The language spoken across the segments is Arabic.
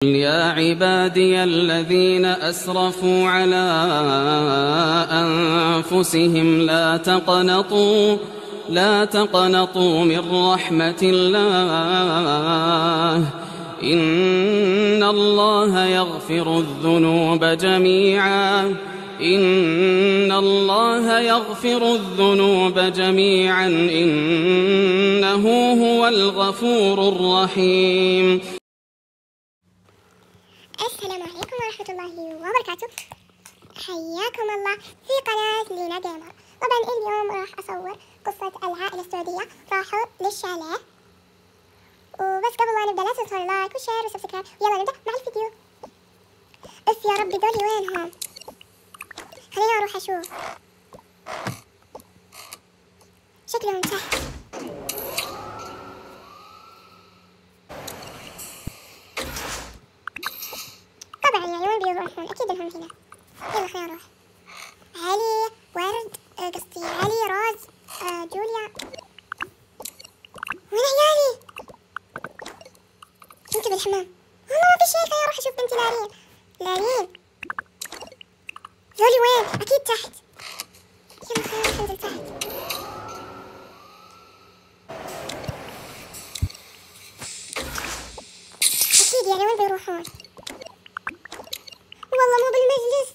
يا عبادي الذين أسرفوا على أنفسهم لا تقنطوا من رحمة الله إن الله يغفر الذنوب جميعا إنه هو الغفور الرحيم. السلام عليكم ورحمة الله وبركاته. حياكم الله في قناة لينا جيمر. طبعا اليوم راح أصور قصة العائلة السعودية راحوا للشاليه، وبس قبل ما نبدأ لا تنسوا لايك وشير وسبسكرايب. يلا نبدأ مع الفيديو. بس يا ربي دولي وينهم؟ خليني أروح أشوف. شكلهم تحت. طبعا يعني وين بيروحون؟ أكيد إنهم هنا. يلا خلينا نروح. علي، ورد، قصدي علي، روز، جوليا. وين عيالي؟ يمكن بالحمام. والله ما في شيء. خليني أروح أشوف بنتي لارين. ذولي وين؟ أكيد تحت. يلا خلينا نروح ننزل تحت. أكيد يعني وين بيروحون؟ والله مو بالمجلس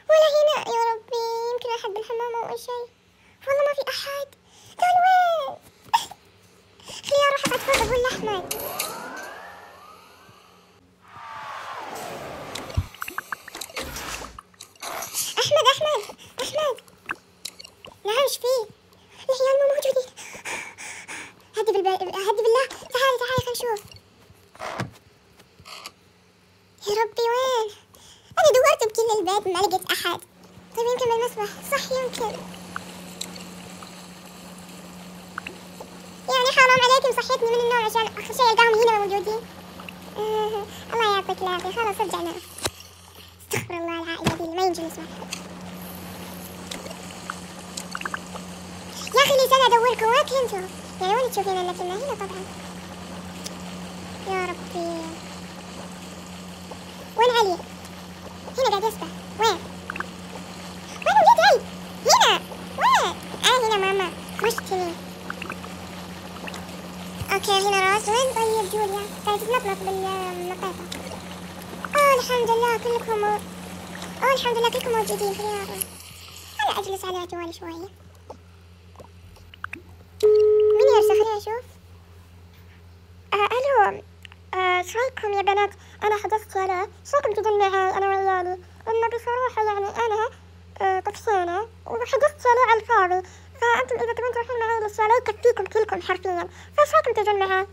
ولا هنا. يا ربي يمكن أحد بالحمام أو أي شيء. والله ما في أحد. دول وين؟ خليني أروح أقعد فوق أقول لأحمد. أحمد نعم إيش فيه؟ العيال مو موجودين. هدي بالله تعالي خلينا نشوف. يا ربي وين؟ أنا دورت بكل البيت ما لقيت أحد. طيب يمكن بالمسبح. صح يمكن. يعني حرام عليكم صحيتني من النوم عشان آخر شيء ألقاهم هنا موجودين. الله يعطيك العافية. خلاص رجعنا. استغفر الله العائلة دي ما ينجي نسمع. يا أخي لي سنة أدوركم وين كنتوا؟ يعني وين تشوفين أنك كنا هنا طبعا. يا ربي وين علي؟ هنا قاعد يسبح. وين موجود علي؟ هنا. وين؟ هنا ماما خشتني. اوكي هنا راس. وين طيب جوليا؟ قاعدة تتنطط بالنطيطة. الحمد لله كلكم موجودين. خلينا نروح. أنا أجلس على جوالي شوية. مين يرسل؟ خلينا نشوف. ألو. شويكم يا بنات؟ أنا حجزت عليه. شويكم تجون معي أنا وعيالي؟ إنه بصراحة يعني أنا طفشانة وحجزت عليه على الفاضي، فأنتم إذا تبون تروحون معي للشاليه يكفيكم كلكم حرفيا، فشويكم تجون معي؟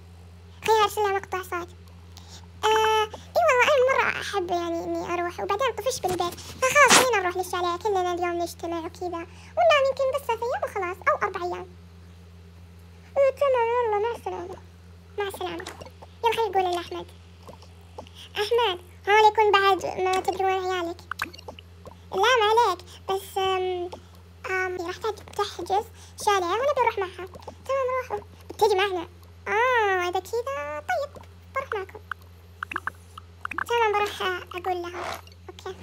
خليني أرسل لها مقطع صوت. إي والله أنا مرة أحب يعني إني أروح، وبعدين طفش بالبيت، فخلاص خلينا نروح للشاليه كلنا اليوم نجتمع وكذا، وننام يمكن بس 3 أيام وخلاص أو 4 أيام. تمام يلا مع السلامة. يلا خلينا نقول لأحمد. أحمد هون يكون بعد ما تدري وين عيالك. لا ما عليك بس راح تحجز شاليه وأنا بروح معها. تمام روحوا. بتيجي معنا؟ إذا كذا طيب بروح معكم. تمام بروح أقول لهم. أوكي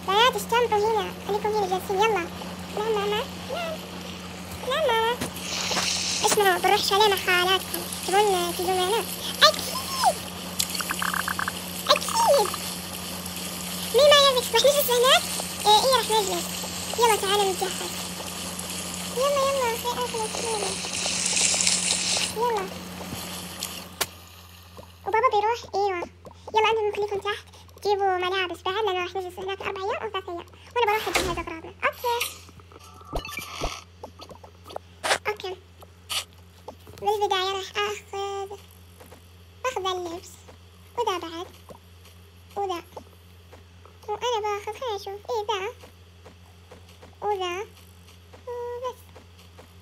بنات استمتعوا هنا. خليكم هنا جالسين. يلا نعم ماما. نعم ماما. اسمعوا بنروح شاليه مع خالاتكم. تبون تجون معنا؟ أكيد. مين ما يبي رح نجلس هناك؟ إيه رح نجلس. يلا تعالوا نتجهز. يلا يلا. وبابا بيروح. ايوه يلا انتم خليكم تحت جيبوا ملابس بعد لانه راح نجلس هناك 4 أيام أو 3 أيام، وانا بروح اجهز اغراضنا. اوكي بالبداية راح اخذ اللبس وذا بعد وذا، وانا باخذ خليني اشوف ذا وذا وبس،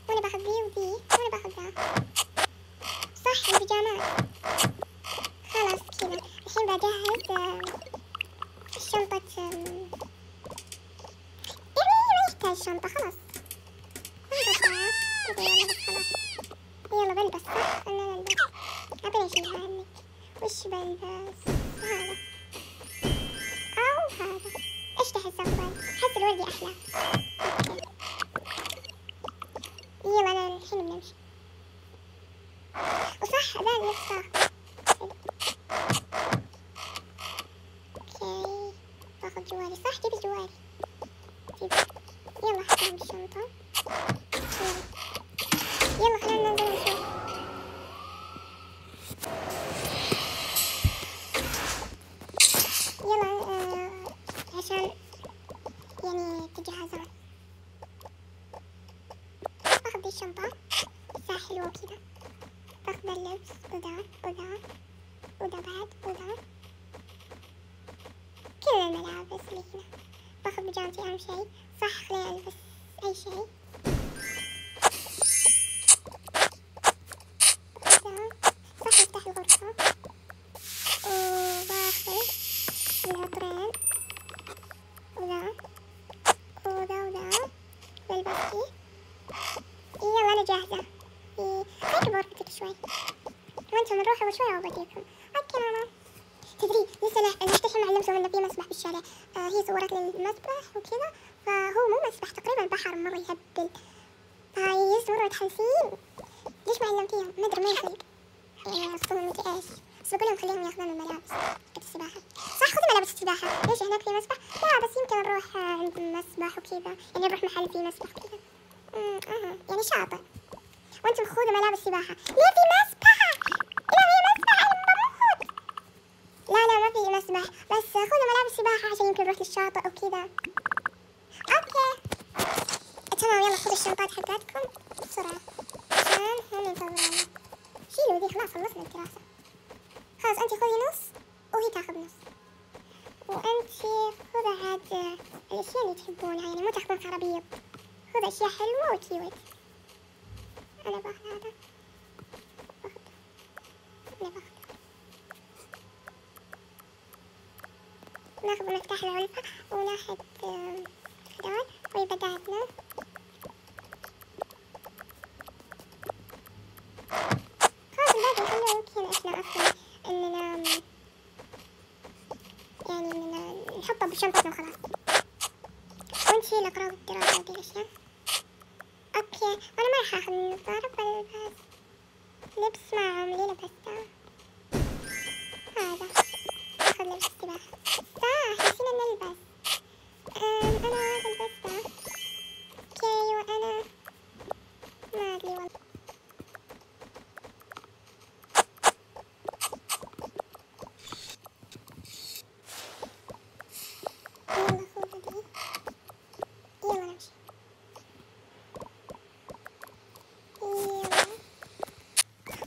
وانا باخذ ذي وذي وانا باخذ ذا. صح البيجامات. خلاص كذا الحين بجهز الشنطة. يعني ما يحتاج شنطة خلاص. يلا بلبس. صح خلنا نلبس. أعطيني شيلها عنك. وش بلبس؟ هذا أو هذا. إيش تحس أفضل؟ أحس الوردي أحلى. أوكي. يلا أنا الحين بنمشي. وصح ذا اللبس فاخر. اوكي باخذ جوالي. صح جيبي جوالي. جيبي. يلا حطهم بالشنطة. يلا خلينا ننزل نشوف. يلا عشان يعني تجهزون. باخذ دي الشنطة. مساحة حلوة كذا. باخذ اللبس وذا وذا وذا بعد وذا. كل الملابس اللي هنا. باخذ بيجامتي أهم شي. صح خليني ألبس أي شي. صح نفتح الغرفة. وباخذ العطرين وذا وذا وذا والباقي. يلا أنا جاهزة. خليكي بغرفتك شوي وانتم نروح أول شوي وبجيكم. اوكي ماما. تدري لسه الحين معلمتهم انه في مسبح بالشارع. هي صورت لي المسبح وكذا. فهو مو مسبح تقريبا بحر مرة يهبل. فهي مرة متحمسين. ليش ما علمتيهم؟ ما ادري ما يخلق خصوصا مدري ايش. بس بقول لهم خليهم ياخذون الملابس حقت السباحة. صح خذوا ملابس السباحة. ليش هناك في مسبح؟ لا بس يمكن نروح عند مسبح وكذا. يعني نروح محل فيه مسبح وكذا. يعني شاطئ. وانتم خذوا ملابس سباحة. ليه في مسبح؟ لا في مسبح أنا بموت. لا ما في مسبح. بس خذوا ملابس سباحة عشان يمكن نروح للشاطئ وكذا. اوكي تمام. يلا خذوا الشنطات حقاتكم بسرعة عشان هم ينتظرونا. شيلوا ذي خلاص خلصنا الدراسة. خلاص انتي خذي نص وهي تاخذ نص. وانتي خذ عاد الاشياء اللي تحبونها. يعني مو تاخذون خرابيط. خذ اشياء حلوة وكيوت. انا باخذ هذا. ناخذ مفتاح الغرفة وناخذ هذول ويبدأنا. خلاص الباقي خلوه. يمكن احنا اصلا اننا يعني اننا نحطه بشنطتنا وخلاص. ونشيل اغراض الدراسة ودي الاشياء. اوكي انا ما راح اخذ النظارة بلبس لبس ما عمري لبسته. هذا اخذ لبس السباحة. صح نسينا نلبس. انا هذا لبسته. اوكي وانا ما ادري والله. يلا خذوا دي. يلا نمشي.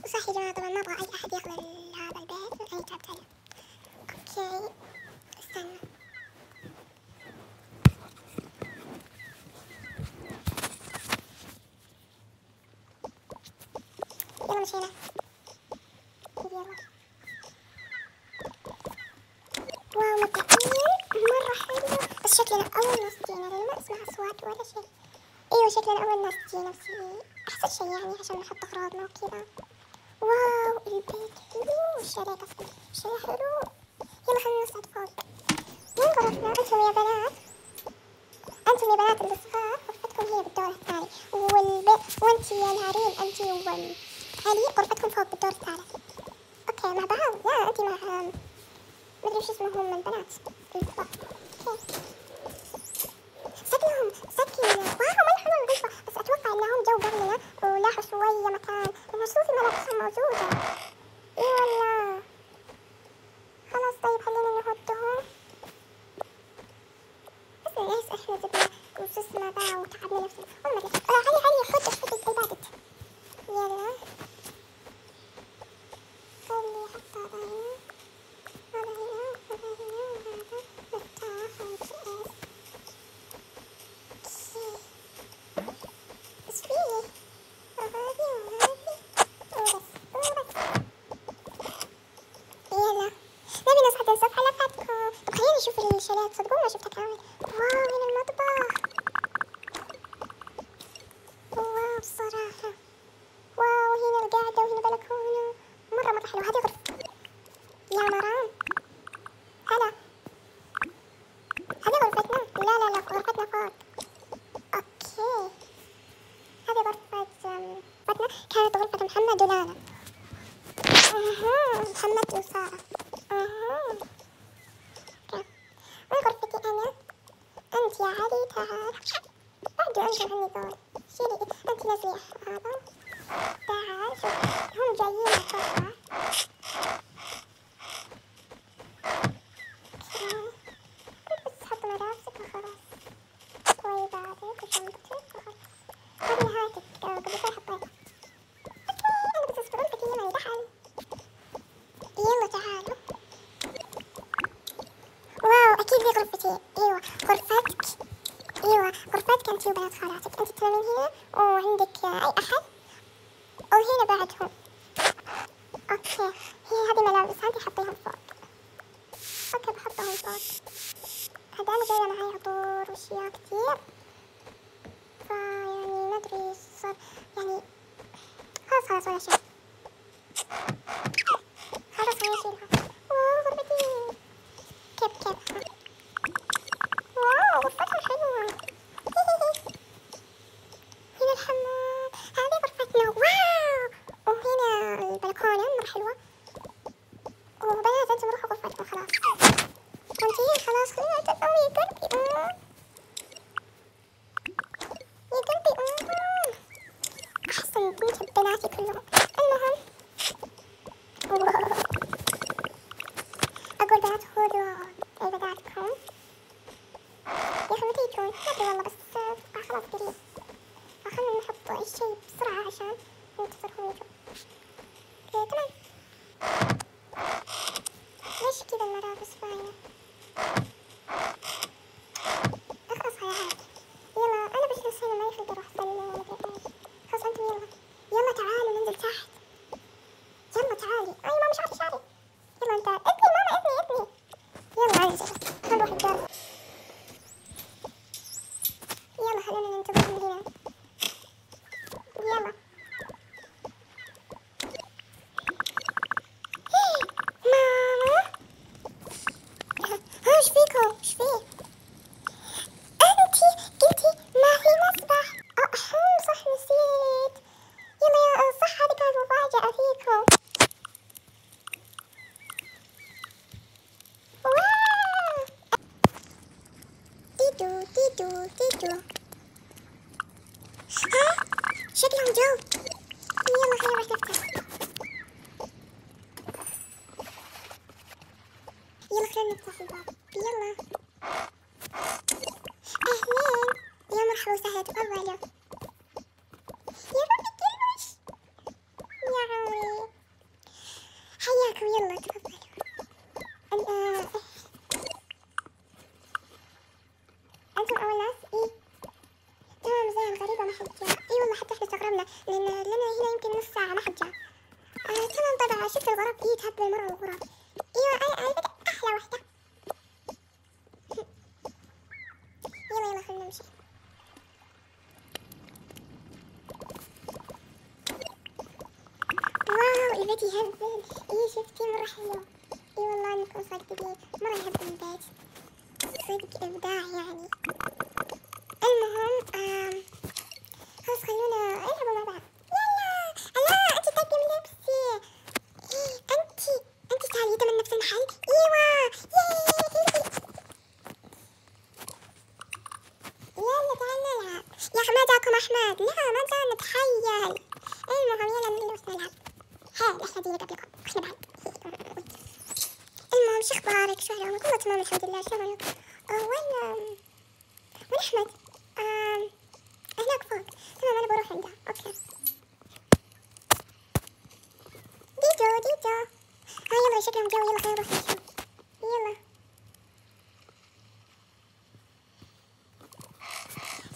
صح يا جماعة طبعا ما أبغى أي أحد ياخذ هذا البيت أي تعبت عليه. أوكي استنى. يلا مشينا. يلا واو مبدئيا مرة حلو. بس شكلنا أول ناس جينا لأنه ما أسمع أصوات ولا شيء. أيوة شكلنا أول ناس جينا بس أحسن شيء يعني عشان نحط أغراضنا وكذا. واو البيت حلو. الشارع قصدي الشارع حلو. يلا خلينا نصعد فوق. وين غرفنا؟ أنتم يا بنات الصغار غرفتكم هي بالدور الثاني. وانتي يا نهارين انتي وعلي غرفتكم فوق بالدور الثالث. اوكي مع بعض. لا انتي مع مدري وش اسمهم البنات الكبار. اوكي سكن واو ما يحلو الغرفة. بس اتوقع انهم جو قبلنا ولاحوا شوية مكان لانه شوفي ملابسهم موجودة. اي والله. خلاص طيب خلينا نحطهم. بس ليش احنا جبنا وش اسمه ذا وتعبنا نفسنا. والله ما ادري. علي خد البادت. يلا خلي احط هذا هنا وهذا هنا وهذا مفتاح وجي. بس فيه وهذه وبس. يلا نبي نصعد السطح على فاتكم. طب خليني اشوف الشاليه. تصدقون ما شفتها كامل. واو هنا المطبخ. واو الصراحة. واو هنا القاعدة وهنا بلكونة. مرة حلوة. هذه غرفة. غرفتي وسارة. وين غرفتي أنا؟ أنت يا علي تعال. بعده أنت عني دول. شيلي أنت نزلي هذا. تعال شوف هم جايين الغرفة. بس حط ملابسك وخلاص. طوي بعدك وشنطتك وخلاص. هذه نهايتك قبل شوي حطيتها. أنا بس أصبر أنت كي معي دحل. يلا تعالوا. واو أكيد ذي غرفتي. أيوة غرفتك. أيوة غرفتك أنت وبنات خالاتك. أنت تنامين هنا وعندك أي أحد. وهنا بعدهم. أوكي هي هذه ملابس هذه حطيهم فوق. أوكي بحطهم فوق. هذا أنا جاية معي عطور وأشياء كتير. فيعني ما أدري صار يعني خلاص ولا شيء. خلاص هنشيلها. واو غرفتي. كيف واو غرفتهم حلوة. هنا الحمام. هذه غرفتنا. واو وهنا البلكونة مرة حلوة. وبنات انتم روحوا غرفتكم خلاص. انتي خلاص خلينا تطلعوا يا قلبي. يا قلبي احسن بنت بناتي كلهم. المهم اقول بنات خذوا عباداتكم. يا اخي متى يجون؟ ما ادري والله بس خلاص قريب. خلنا نحط اي شيء بسرعة عشان ننتظرهم يجوا. تمام. ليش كذا الملابس باينة؟ اخلصها يا عاد. يلا انا بجلس هنا ما يخلق اروح اسلم ولا ادري ايش. خلاص انتم يلا تعالوا ننزل تحت. يلا تعالي. اي ما مش عارفة شعري. يلا انت اذني ماما اذني. يلا انزل خلنا نروح الدار. يلا خلونا ننتظرهم هنا. يلا ماما. ايش فيكم؟ ايش فيه؟ انتي قلتي ما في مسبح. صح نسيت. يلا يا صح هذه كانت مفاجأة فيكم. واو تيتو شكلهم جو. يلا خلينا نروح نفتح. يلا خلينا نفتح الباب. يلا أهلين. يا مرحبا وسهلا تفضلوا. يا ربي كلش يا عمي حياكم. يلا تفضلوا. أنتم أول ناس؟ إيه تمام زين. غريبة ما حد جاء. إي والله حتى إحنا استغربنا لأن لنا هنا يمكن نص ساعة ما حد جاء. تمام طبعا شفت الغراب. إي تهبل مرة الغراب. أيوة أي بدأ أحلى وحدة. يلا خلينا نمشي. واو البيت يهبل. إي شفتي مرة حلو. إي والله إنكم صادقين مرة يهبل البيت. صدق إبداع يعني. المهم خلاص خلونا نلعبوا مع بعض. يلا لا انتي تاكلي من لبسي. انتي تعالي من نفس المحل. ايوه يلا تعال نلعب. يا اخي ما جاكم احمد؟ لا ما جانا نتخيل. المهم يلا نلبس نلعب. احنا دي قبلكم احنا بعد. المهم شو اخبارك؟ شو اهلامك؟ والله تمام الحمد لله. شلونك؟ وين احمد؟ هناك فوق. تمام انا بروح عنده. اوكي ديجو يلا شكلهم جو. يلا خلينا نروح نشوف. يلا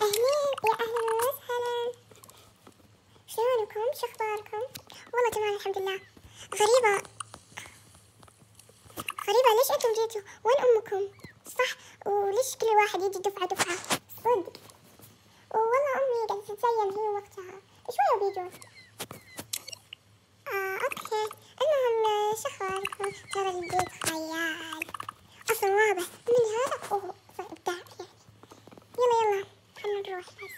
اهلين. يا اهلا وسهلا. شلونكم؟ شو اخباركم؟ والله تمام الحمد لله. غريبة ليش انتم جيتوا؟ وين امكم؟ صح وليش كل واحد يجي دفعة صدق. والله امي قاعدة تتزين هي وقتها شوية بيجون. اوكي المهم شو اخباركم؟ ترى البيت خيال اصلا واضح من هذا. اوه ابداع يعني. يلا خلنا نروح بس.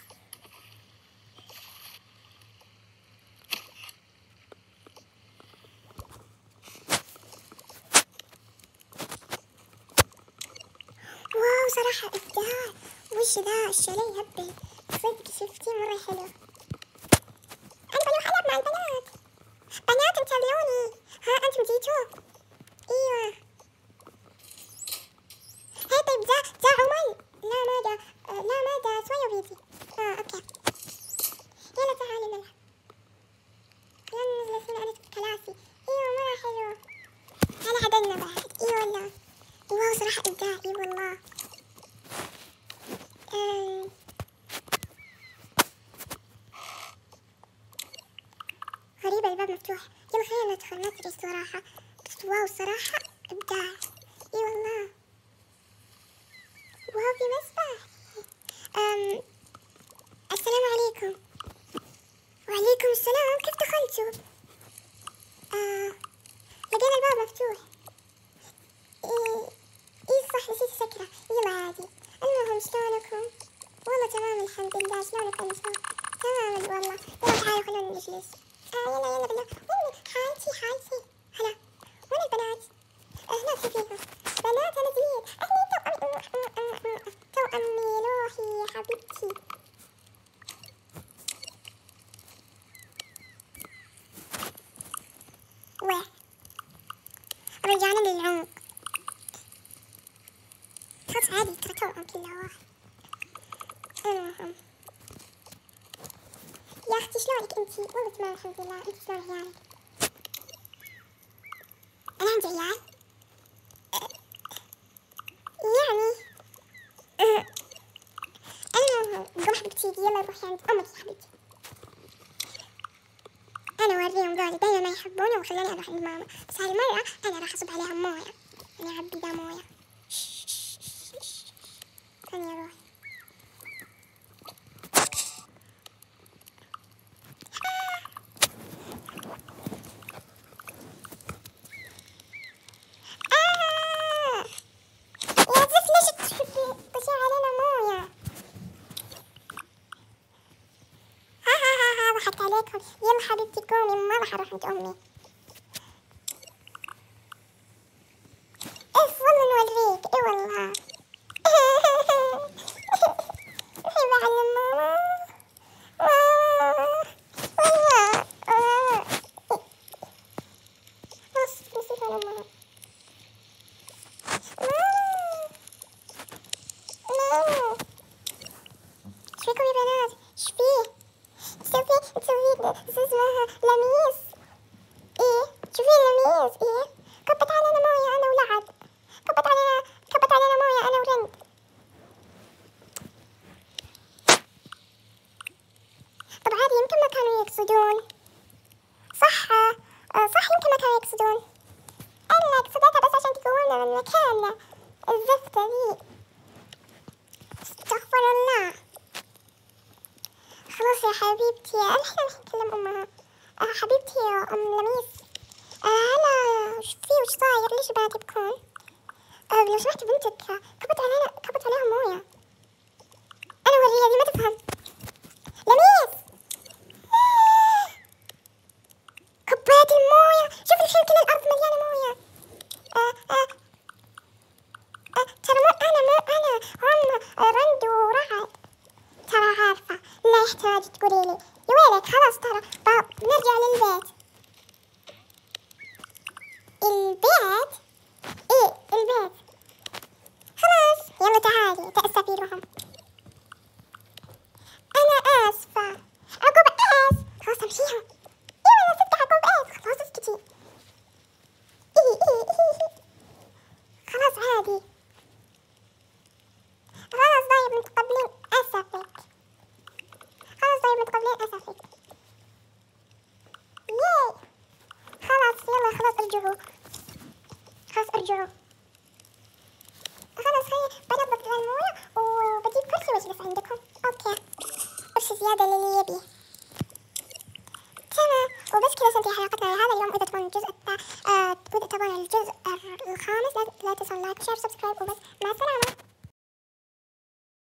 صراحة إبداع. وش ذا الشاليه يهبل صدق، شفتي مرة حلو. أنا بروح ألعب مع البنات. بنات انتظروني، ها أنتم جيتوا؟ أيوة. هاي طيب جا عمر. لا ما جا، لا ما جا شوية وبيجي. أوكي يلا تعالي نلعب. يلا ننزل اسمنا أنا كلاسي. أيوة مرة حلو. هلا عدلنا بعد. أي والله. واو صراحة إبداع. أي والله. غريبة الباب مفتوح. يلا خلينا ندخل ما أدري صراحة، بس واو صراحة إبداع. أي والله. واو في مسبح. السلام عليكم. وعليكم السلام، كيف دخلتوا؟ لقينا الباب مفتوح. إيه صح نسيت السكرة. يلا عادي. المهم شلونكم؟ والله تمام الحمد لله. شلونك انتم؟ تمام والله. يلا تعالوا خلونا نجلس. يلا بالله. وين حالتي؟ هلا وين البنات؟ هناك فيكم بنات. انا جديد. توأمي روحي يا حبيبتي. وين رجعنا للعمق. خلاص عادي ترى توأم كلها واحد. المهم يا اختي شلونك انتي؟ والله تمام الحمد لله. انتي شلون عيالك؟ انا عندي عيال يعني. المهم قوم حبيبتي يلا روحي عند امك يا حبيبتي. انا اوريهم ذولي دايما ما يحبوني وخلوني اروح عند ماما، بس هالمرة انا راح اصب عليهم موية. انا اعبي ذا موية. ثانية روحي. عليكم. يلا حبيبتي قومي ما راح اروح عند امي. اف والله نوريك. اي والله. روحي بعلم ماما. والله بس نسيت انا ماما. ماما ايش فيكم يا بنات؟ ايش فيه؟ تسوي اسمها لميس. ايه شوفي لميس. ايه كبت علينا موية انا ولعب. كبت علينا موية انا ورند. طب عادي يمكن ما كانوا يقصدون. صح يمكن ما كانوا يقصدون. انا قصدتها بس عشان تقومنا من مكان الزفتة ذي. استغفر الله. خلاص يا حبيبتي الحين نكلم امها. حبيبتي يا ام لميس. هلا وش صاير؟ ليش البنات يبكون؟ لو سمحت بنتك كبت عليها موية. انا وريها دي ما تفهم. لميس كبيت الموية. شوف الحين كل الارض مليانة موية. ترى مو انا هم رند ورعد. ترى عارفة لا يحتاج تقولي لي. يا ويلك خلاص ترى نرجع للبيت. البيت خلاص. يلا تعالي تأسفيرهم. أنا آسفة. عقوبة إيش؟ خلاص امشيها. أنا سبت عقوبة إيش؟ خلاص اسكتي. خلاص عادي. خلاص طيب متقبلين أسفك. ياي خلاص يلا خلاص ارجعوا. خلاص هي بنضف الموية وبجيب كرسي واجلس عندكم. اوكي كرسي زيادة للي يبي. تمام وبس كذا تنتهي حلقتنا لهذا اليوم. إذا تبون تبون الجزء الخامس لا تنسوا لايك وشير وسبسكرايب وبس. مع السلامة.